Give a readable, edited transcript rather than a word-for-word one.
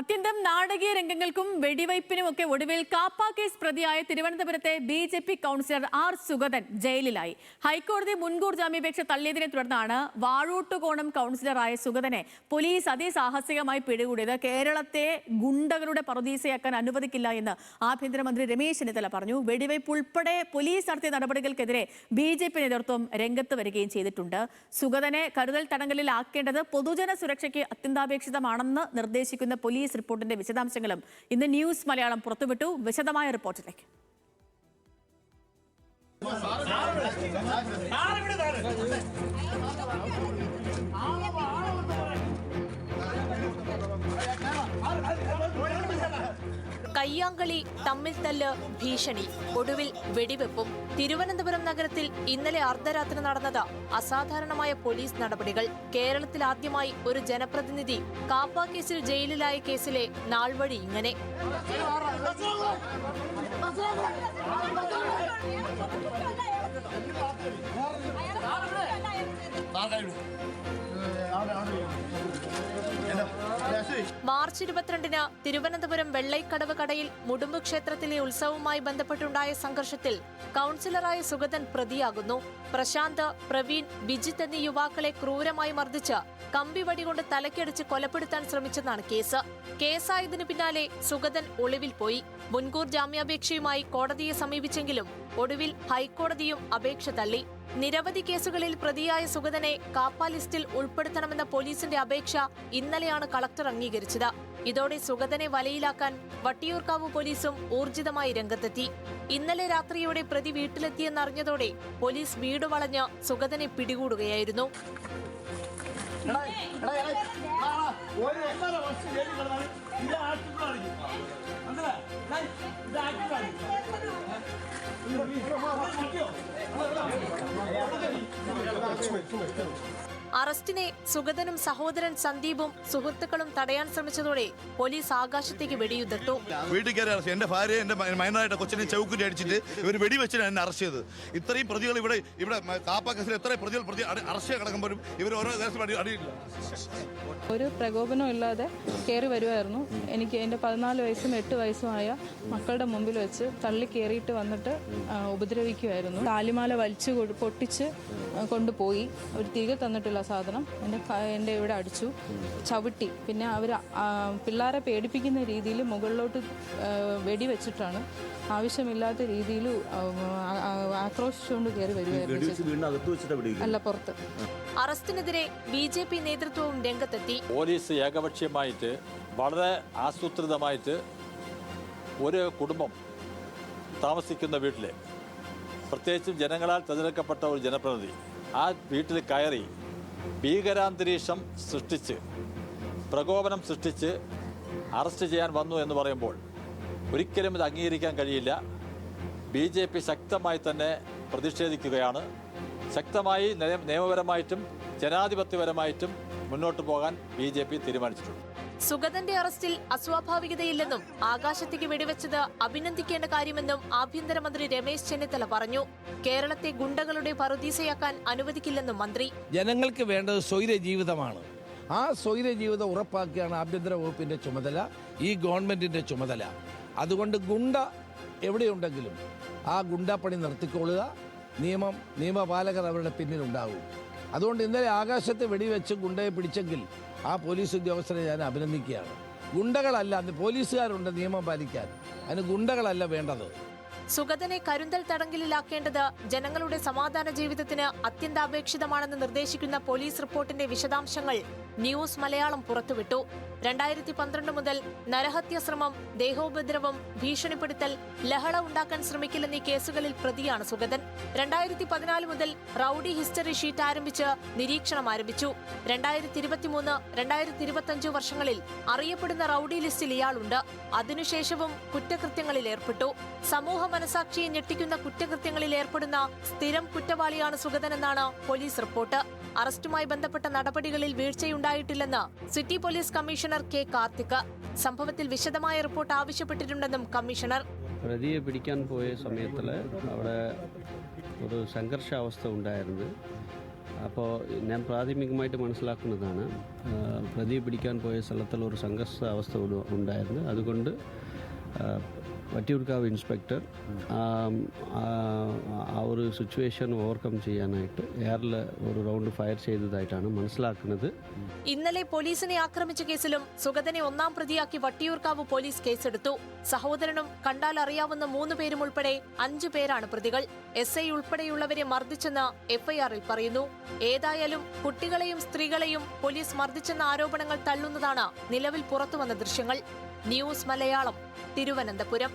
അത്യന്തം നാടകീയ രംഗങ്ങൾക്കും വെടിവയ്പ്പിനുമൊക്കെ ഒടുവിൽ കാപ്പ കേസ് പ്രതിയായ തിരുവനന്തപുരത്തെ ബി.ജെ.പി. കൗൺസിലർ ആർ സുഗതൻ ജയിലിലായി. ഹൈക്കോടതി മുൻകൂർ ജാമ്യാപേക്ഷ തള്ളിയതിനെ തുടർന്നാണ് വാഴൂട്ടുകോണം കൗൺസിലറായ സുഗതനെ പോലീസ് അതിസാഹസികമായി പിടികൂടിയത്. കേരളത്തെ ഗുണ്ടകളുടെ പറുദീസയാക്കാൻ അനുവദിക്കില്ല എന്ന് ആഭ്യന്തരമന്ത്രി രമേശ് ചെന്നിത്തല പറഞ്ഞു. വെടിവയ്പ് ഉൾപ്പെടെ പോലീസ് നടത്തിയ നടപടികൾക്കെതിരെ ബി.ജെ.പി. നേതൃത്വം രംഗത്ത് വരികയും ചെയ്തിട്ടുണ്ട്. സുഗതനെ കരുതൽ തടങ്കലിലാക്കേണ്ടത് പൊതുജന സുരക്ഷയ്ക്ക് അത്യന്താപേക്ഷിതമാണെന്ന് നിർദ്ദേശിക്കുന്ന പോലീസ് റിപ്പോർട്ടിന്റെ വിശദാംശങ്ങളും ഇന്ന് ന്യൂസ് മലയാളം പുറത്തുവിട്ടു. വിശദമായ റിപ്പോർട്ടിലേക്ക്. കയ്യാങ്കളി, തമ്മിൽ തല്ല്, ഭീഷണി, ഒടുവിൽ വെടിവെപ്പും. തിരുവനന്തപുരം നഗരത്തിൽ ഇന്നലെ അർദ്ധരാത്രി നടന്നത് അസാധാരണമായ പോലീസ് നടപടികൾ. കേരളത്തിൽ ആദ്യമായി ഒരു ജനപ്രതിനിധി കാപ്പ കേസിൽ ജയിലിലായ കേസിലെ നാൾവഴി ഇങ്ങനെ. മാർച്ച് 22-ന് തിരുവനന്തപുരം വെള്ളൈക്കടവ് കടയിൽ മുടുമ്പ് ക്ഷേത്രത്തിലെ ഉത്സവവുമായി ബന്ധപ്പെട്ടുണ്ടായ സംഘർഷത്തിൽ കൗൺസിലറായ സുഗതൻ പ്രതിയാകുന്നു. പ്രശാന്ത്, പ്രവീൺ, ബിജിത്ത് എന്നീ യുവാക്കളെ ക്രൂരമായി മർദ്ദിച്ച് കമ്പിവടി കൊണ്ട് തലക്കടിച്ച് കൊലപ്പെടുത്താൻ ശ്രമിച്ചെന്നാണ് കേസ്. കേസായതിനു പിന്നാലെ സുഗതൻ ഒളിവിൽ പോയി. മുൻകൂർ ജാമ്യാപേക്ഷയുമായി കോടതിയെ സമീപിച്ചെങ്കിലും ഒടുവിൽ ഹൈക്കോടതിയും അപേക്ഷ തള്ളി. നിരവധി കേസുകളിൽ പ്രതിയായ സുഗതനെ കാപ്പ ലിസ്റ്റിൽ ഉൾപ്പെടുത്തണമെന്ന പോലീസിന്റെ അപേക്ഷ ഇന്നലെയാണ് കളക്ടർ അംഗീകരിച്ചത്. ഇതോടെ സുഗതനെ വലയിലാക്കാൻ വട്ടിയൂർക്കാവ് പോലീസും ഊർജിതമായി രംഗത്തെത്തി. ഇന്നലെ രാത്രിയോടെ പ്രതി വീട്ടിലെത്തിയെന്നറിഞ്ഞതോടെ പോലീസ് വീട് വളഞ്ഞ് സുഗതനെ പിടികൂടുകയായിരുന്നു. അറസ്റ്റിനെ സുഗതനും സഹോദരൻ സന്ദീപും സുഹൃത്തുക്കളും തടയാൻ ശ്രമിച്ചതോടെ പോലീസ് ആകാശത്തേക്ക് വെടിയുതിർത്തു. വീട്ടിൽ കയറി അറസ്റ്റ്, എന്റെ ഭാര്യ, എന്റെ മൈനറായിട്ട് കൊച്ചിനെ ചൗക്കുറ്റി അടിച്ചിട്ട് ഇവർ വെടിവെച്ചിട്ട് എന്നെ അറസ്റ്റ് ചെയ്ത്. ഇത്രയും പ്രതികൾ ഇവിടെ കാപ്പ കേസിൽ എത്ര പ്രതികൾ അറസ്റ്റ് കിടക്കുമ്പോഴും ഇവർ ഓരോ കേസിലും അടിയില്ല. ഒരു പ്രകോപനം ഇല്ലാതെ കയറി വരുമായിരുന്നു. എനിക്ക് എൻ്റെ 14 വയസ്സും 8 വയസ്സുമായ മക്കളുടെ മുമ്പിൽ വെച്ച് തള്ളി കയറിയിട്ട് വന്നിട്ട് ഉപദ്രവിക്കുമായിരുന്നു. താലിമാല വലിച്ചു പൊട്ടിച്ച് കൊണ്ടുപോയി. അവർ തിരികെ തന്നിട്ടില്ല സാധനം. എൻ്റെ ഇവിടെ അടിച്ചു, ചവിട്ടി. പിന്നെ അവർ പിള്ളേരെ പേടിപ്പിക്കുന്ന രീതിയിൽ മുകളിലോട്ട് വെടിവെച്ചിട്ടാണ് ആവശ്യമില്ലാത്ത രീതിയിൽ ആക്രോശിച്ചുകൊണ്ട് കയറി വരുമായിരുന്നു. അല്ല, പുറത്ത്. അറസ്റ്റിനെതിരെ ബി.ജെ.പി. നേതൃത്വവും രംഗത്തെത്തി. പോലീസ് ഏകപക്ഷീയമായിട്ട് വളരെ ആസൂത്രിതമായിട്ട് ഒരു കുടുംബം താമസിക്കുന്ന വീട്ടിൽ, പ്രത്യേകിച്ചും ജനങ്ങളാൽ തിരഞ്ഞെടുക്കപ്പെട്ട ഒരു ജനപ്രതിനിധി ആ വീട്ടിൽ കയറി ഭീകരാന്തരീക്ഷം സൃഷ്ടിച്ച്, പ്രകോപനം സൃഷ്ടിച്ച് അറസ്റ്റ് ചെയ്യാൻ വന്നു എന്ന് പറയുമ്പോൾ ഒരിക്കലും ഇത് അംഗീകരിക്കാൻ കഴിയില്ല. ബി.ജെ.പി. ശക്തമായി തന്നെ പ്രതിഷേധിക്കുകയാണ്. ശക്തമായി നിയമപരമായിട്ടും ജനാധിപത്യപരമായിട്ടും മുന്നോട്ട് പോകാൻ ബി.ജെ.പി. തീരുമാനിച്ചിട്ടുണ്ട്. സുഗതന്റെ അറസ്റ്റിൽ അസ്വാഭാവികതയില്ലെന്നും ആകാശത്തേക്ക് വെടിവെച്ചത് അഭിനന്ദിക്കേണ്ട കാര്യമെന്നും ആഭ്യന്തരമന്ത്രി രമേശ് ചെന്നിത്തല പറഞ്ഞു. കേരളത്തെ ഗുണ്ടകളുടെ പറുദീസയാക്കാൻ അനുവദിക്കില്ലെന്നും മന്ത്രി. ജനങ്ങൾക്ക് വേണ്ടത് സ്വൈര ജീവിതമാണ്. ആ സ്വൈര ജീവിതം ഉറപ്പാക്കുകയാണ് ആഭ്യന്തര വകുപ്പിന്റെ ചുമതല, ഈ ഗവൺമെന്റിന്റെ ചുമതല. അതുകൊണ്ട് ഗുണ്ട എവിടെയുണ്ടെങ്കിലും ആ ഗുണ്ടാപ്പണി നിർത്തിക്കൊള്ളുക. നിയമപാലകർ അവരുടെ പിന്നിലുണ്ടാകും. അതുകൊണ്ട് ഇന്നലെ ആകാശത്ത് വെടിവെച്ച് ഗുണ്ടയെ പിടിച്ചെങ്കിൽ ആ പോലീസ് ഉദ്യോഗസ്ഥരെ ഞാൻ അഭിനന്ദിക്കുകയാണ്. ഗുണ്ടകളല്ല, പോലീസുകാരുണ്ട് നിയമം പാലിക്കാൻ. അതിന് ഗുണ്ടകളല്ല വേണ്ടത്. സുഗതനെ കരുതൽ തടങ്കലിലാക്കേണ്ടത് ജനങ്ങളുടെ സമാധാന ജീവിതത്തിന് അത്യന്താപേക്ഷിതമാണെന്ന് നിർദ്ദേശിക്കുന്ന പോലീസ് റിപ്പോർട്ടിന്റെ വിശദാംശങ്ങൾ ന്യൂസ് മലയാളം പുറത്തുവിട്ടു. 2012 മുതൽ നരഹത്യ ശ്രമം, ദേഹോപദ്രവം, ഭീഷണിപ്പെടുത്തൽ, ലഹള ഉണ്ടാക്കാൻ ശ്രമിക്കില്ലെന്നീ കേസുകളിൽ പ്രതിയാണ് സുഗതൻ. 2014 മുതൽ റൌഡി ഹിസ്റ്ററി ഷീറ്റ് ആരംഭിച്ച് നിരീക്ഷണം ആരംഭിച്ചു. 2023, 2025 വർഷങ്ങളിൽ അറിയപ്പെടുന്ന റൌഡി ലിസ്റ്റിൽ ഇയാളുണ്ട്. അതിനുശേഷവും കുറ്റകൃത്യങ്ങളിൽ ഏർപ്പെട്ടു. സമൂഹ മനസാക്ഷിയെ ഞെട്ടിക്കുന്ന കുറ്റകൃത്യങ്ങളിൽ ഏർപ്പെടുന്ന സ്ഥിരം കുറ്റവാളിയാണ് സുഗതനെന്നാണ് പോലീസ് റിപ്പോർട്ട്. അറസ്റ്റുമായി ബന്ധപ്പെട്ട നടപടികളിൽ വീഴ്ചയുണ്ടായിട്ടില്ലെന്ന് city police commissioner K Karthik. സംഭവത്തിൽ വിശദമായ റിപ്പോർട്ട് ആവശ്യപ്പെട്ടിട്ടുണ്ടെന്നും കമ്മീഷണർ. പ്രതിയെ പിടിക്കാൻ പോയ സമയത്തിൽ അവിടെ ഒരു സംഘർഷാവസ്ഥ ഉണ്ടായിരുന്നു. അപ്പോൾ ഞാൻ പ്രാഥമികമായിട്ട് മനസ്സിലാക്കുന്നതാണ് പ്രതിയെ പിടിക്കാൻ പോയ സ്ഥലത്തിൽ ഒരു സംഘർഷ അവസ്ഥ ഉണ്ടായിരുന്നു. അതുകൊണ്ട് വട്ടിയൂർക്കാവ് ഇൻസ്പെക്ടർ ആ ഒരു സിറ്റുവേഷൻ ഓവർകം ചെയ്യാനായിട്ട് എയറിൽ ഒരു റൗണ്ട് ഫയർ ചെയ്തതായിട്ടാണ് മനസ്സിലാക്കുന്നത്. ഇന്നലെ പോലീസിനെ ആക്രമിച്ച കേസിലും സുഗതനെ ഒന്നാം പ്രതിയാക്കി വട്ടിയൂർക്കാവ് പോലീസ് കേസെടുത്തു. സഹോദരനും കണ്ടാൽ അറിയാവുന്ന 3 പേരും ഉൾപ്പെടെ 5 പേരാണ് പ്രതികൾ. SI ഉൾപ്പെടെയുള്ളവരെ മർദ്ദിച്ചെന്ന് FIR-ൽ പറയുന്നു. ഏതായാലും കുട്ടികളെയും സ്ത്രീകളെയും പോലീസ് മർദ്ദിച്ചെന്ന ആരോപണങ്ങൾ തള്ളുന്നതാണ് നിലവിൽ പുറത്തുവന്ന ദൃശ്യങ്ങൾ. ന്യൂസ് മലയാളം, തിരുവനന്തപുരം.